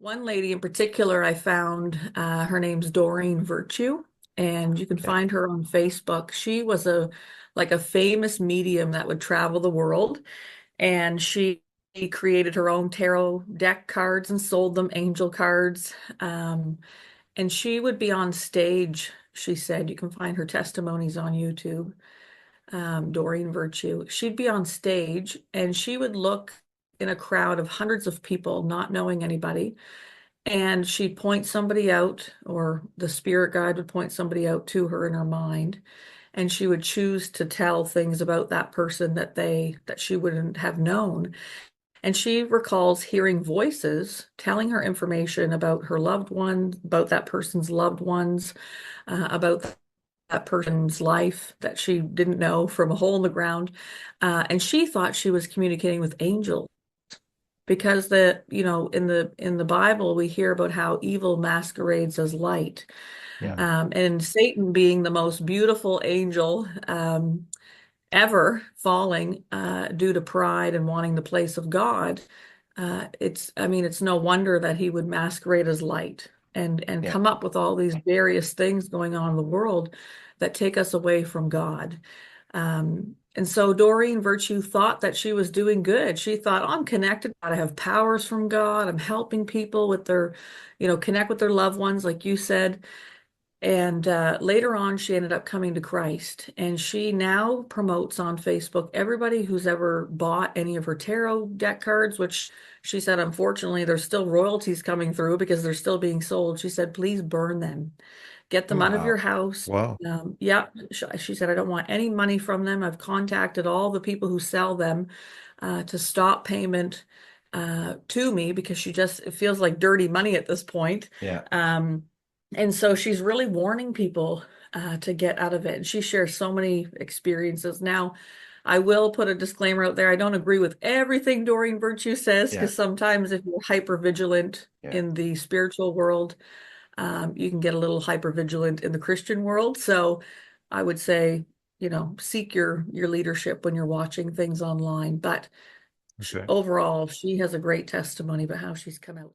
One lady in particular I found, her name's Doreen Virtue, and you can Yeah. find her on Facebook. She was a famous medium that would travel the world, and she created her own tarot deck cards and sold them, angel cards. And she would be on stage, she said. You can find her testimonies on YouTube. Doreen Virtue. She'd be on stage and she would look in a crowd of hundreds of people, not knowing anybody, and she'd point somebody out, or the spirit guide would point somebody out to her in her mind, and she would choose to tell things about that person that she wouldn't have known. And she recalls hearing voices telling her information about her loved one, about that person's loved ones, about that person's life that she didn't know from a hole in the ground. And she thought she was communicating with angels because in the Bible we hear about how evil masquerades as light. Yeah. And Satan being the most beautiful angel ever falling due to pride and wanting the place of God. It's no wonder that he would masquerade as light and Yeah. come up with all these various things going on in the world that take us away from God. And so Doreen Virtue thought that she was doing good. She thought, oh, I'm connected. I have powers from God. I'm helping people with connect with their loved ones, like you said. And later on, she ended up coming to Christ. And she now promotes on Facebook everybody who's ever bought any of her tarot deck cards, which she said, unfortunately, there's still royalties coming through because they're still being sold. She said, please burn them, get them out of your Wow. house. Wow. Yeah, she said, I don't want any money from them. I've contacted all the people who sell them to stop payment to me because it feels like dirty money at this point. Yeah. Um, and so she's really warning people to get out of it. And she shares so many experiences. Now, I will put a disclaimer out there. I don't agree with everything Doreen Virtue says Yeah. because sometimes if you're hyper vigilant Yeah. in the spiritual world, you can get a little hyper vigilant in the Christian world. So I would say, seek your leadership when you're watching things online. But Okay. overall, she has a great testimony about how she's come out.